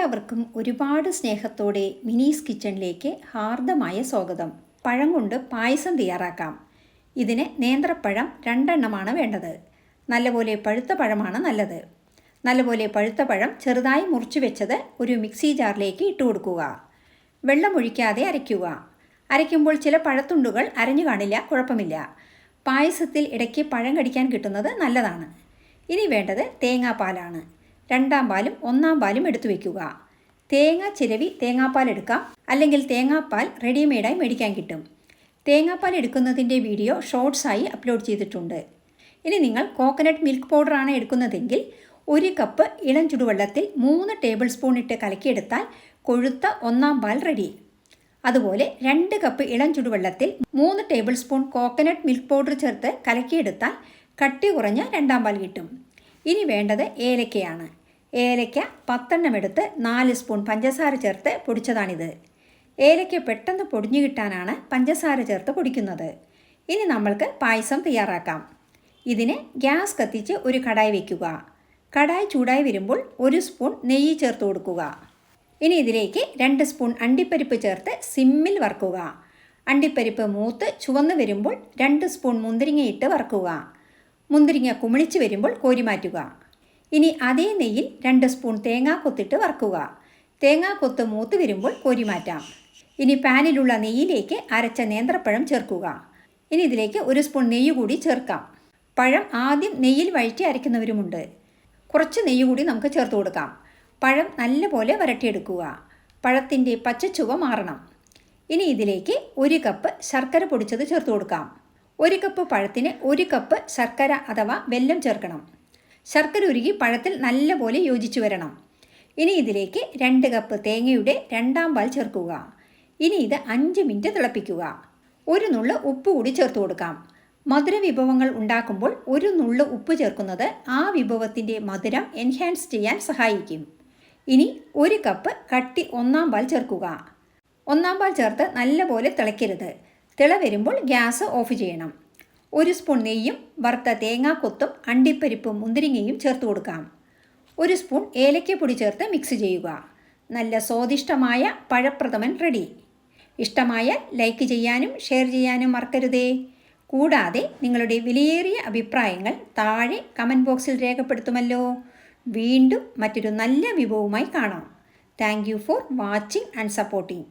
എല്ലാവർക്കും ഒരുപാട് സ്നേഹത്തോടെ മിനീസ് കിച്ചണിലേക്ക് ഹാർദമായ സ്വാഗതം. പഴം കൊണ്ട് പായസം തയ്യാറാക്കാം. ഇതിന് നേന്ത്രപ്പഴം 2 എണ്ണമാണ് വേണ്ടത്. നല്ലപോലെ പഴുത്ത പഴമാണ് നല്ലത്. നല്ലപോലെ പഴുത്ത പഴം ചെറുതായി മുറിച്ച് വെച്ചത് ഒരു മിക്സി ജാറിലേക്ക് ഇട്ട് കൊടുക്കുക. വെള്ളമൊഴിക്കാതെ അരയ്ക്കുക. അരയ്ക്കുമ്പോൾ ചില പഴത്തുണ്ടുകൾ അരഞ്ഞു കാണില്ല, കുഴപ്പമില്ല. പായസത്തിൽ ഇടയ്ക്ക് പഴം കടിക്കാൻ കിട്ടുന്നത് നല്ലതാണ്. ഇനി വേണ്ടത് തേങ്ങാപ്പാലാണ്. 2 പാലും 1 പാലും എടുത്തു വയ്ക്കുക. തേങ്ങ ചിരവി തേങ്ങാപ്പാൽ എടുക്കാം, അല്ലെങ്കിൽ തേങ്ങാപ്പാൽ റെഡിമെയ്ഡായി മേടിക്കാൻ കിട്ടും. തേങ്ങാപ്പാൽ എടുക്കുന്നതിൻ്റെ വീഡിയോ ഷോർട്സായി അപ്ലോഡ് ചെയ്തിട്ടുണ്ട്. ഇനി നിങ്ങൾ കോക്കനട്ട് മിൽക്ക് പൗഡറാണ് എടുക്കുന്നതെങ്കിൽ 1 കപ്പ് ഇളം ചുടുവെള്ളത്തിൽ 3 ടേബിൾ സ്പൂൺ ഇട്ട് കലക്കിയെടുത്താൽ കൊഴുത്ത 1 പാൽ റെഡി. അതുപോലെ 2 കപ്പ് ഇളം ചുടുവെള്ളത്തിൽ 3 table spoon coconut milk powder ചേർത്ത് കലക്കിയെടുത്താൽ കട്ടി കുറഞ്ഞ 2 പാൽ കിട്ടും. ഇനി വേണ്ടത് ഏലക്കയാണ്. ഏലക്ക 10 എണ്ണം എടുത്ത് 4 സ്പൂൺ പഞ്ചസാര ചേർത്ത് പൊടിച്ചതാണിത്. ഏലക്ക പെട്ടെന്ന് പൊടിഞ്ഞു കിട്ടാനാണ് പഞ്ചസാര ചേർത്ത് പൊടിക്കുന്നത്. ഇനി നമ്മൾക്ക് പായസം തയ്യാറാക്കാം. ഇതിന് ഗ്യാസ് കത്തിച്ച് ഒരു കടായി വയ്ക്കുക. കടായി ചൂടായി വരുമ്പോൾ 1 സ്പൂൺ നെയ്യ് ചേർത്ത് കൊടുക്കുക. ഇനി ഇതിലേക്ക് 2 സ്പൂൺ അണ്ടിപ്പരിപ്പ് ചേർത്ത് സിമ്മിൽ വറുക്കുക. അണ്ടിപ്പരിപ്പ് മൂത്ത് ചുവന്ന് വരുമ്പോൾ 2 സ്പൂൺ മുന്തിരിങ്ങ ഇട്ട് വറുക്കുക. മുന്തിരിങ്ങ കുമിളിച്ച് വരുമ്പോൾ കോരി മാറ്റുക. ഇനി അതേ നെയ്യിൽ 2 സ്പൂൺ തേങ്ങാക്കൊത്തിട്ട് വറുക്കുക. തേങ്ങാക്കൊത്ത് മൂത്ത് വരുമ്പോൾ കോരി മാറ്റാം. ഇനി പാനിലുള്ള നെയ്യിലേക്ക് അരച്ച നേന്ത്രപ്പഴം ചേർക്കുക. ഇനി ഇതിലേക്ക് 1 സ്പൂൺ നെയ്യ് കൂടി ചേർക്കാം. പഴം ആദ്യം നെയ്യിൽ വഴറ്റി അരയ്ക്കുന്നവരുമുണ്ട്. കുറച്ച് നെയ്യ് കൂടി നമുക്ക് ചേർത്ത് കൊടുക്കാം. പഴം നല്ലപോലെ വരട്ടിയെടുക്കുക. പഴത്തിൻ്റെ പച്ചച്ചുവ മാറണം. ഇനി ഇതിലേക്ക് 1 കപ്പ് ശർക്കര പൊടിച്ചത് ചേർത്ത് കൊടുക്കാം. 1 കപ്പ് പഴത്തിന് 1 കപ്പ് ശർക്കര അഥവാ വെല്ലം ചേർക്കണം. ശർക്കര ഉരുകി പഴത്തിൽ നല്ലപോലെ യോജിച്ചു വരണം. ഇനി ഇതിലേക്ക് 2 കപ്പ് തേങ്ങയുടെ 2 പാൽ ചേർക്കുക. ഇനി ഇത് 5 മിനിറ്റ് തിളപ്പിക്കുക. 1 നുള്ള് ഉപ്പ് കൂടി ചേർത്ത് കൊടുക്കാം. മധുര വിഭവങ്ങൾ ഉണ്ടാക്കുമ്പോൾ 1 നുള്ള് ഉപ്പ് ചേർക്കുന്നത് ആ വിഭവത്തിൻ്റെ മധുരം എൻഹാൻസ് ചെയ്യാൻ സഹായിക്കും. ഇനി 1 കപ്പ് കട്ടി 1 പാൽ ചേർക്കുക. 1 പാൽ ചേർത്ത് നല്ലപോലെ തിളയ്ക്കരുത്. തിള വരുമ്പോൾ ഗ്യാസ് ഓഫ് ചെയ്യണം. 1 സ്പൂൺ നെയ്യും വറുത്ത തേങ്ങാക്കൊത്തും അണ്ടിപ്പരിപ്പും മുന്തിരിങ്ങയും ചേർത്ത് കൊടുക്കാം. 1 സ്പൂൺ ഏലക്കപ്പൊടി ചേർത്ത് മിക്സ് ചെയ്യുക. നല്ല സ്വാദിഷ്ടമായ പഴപ്രഥമൻ റെഡി. ഇഷ്ടമായാൽ ലൈക്ക് ചെയ്യാനും ഷെയർ ചെയ്യാനും മറക്കരുതേ. കൂടാതെ നിങ്ങളുടെ വിലയേറിയ അഭിപ്രായങ്ങൾ താഴെ കമൻറ്റ് ബോക്സിൽ രേഖപ്പെടുത്തുമല്ലോ. വീണ്ടും മറ്റൊരു നല്ല വിഭവവുമായി കാണാം. Thank you for watching and supporting.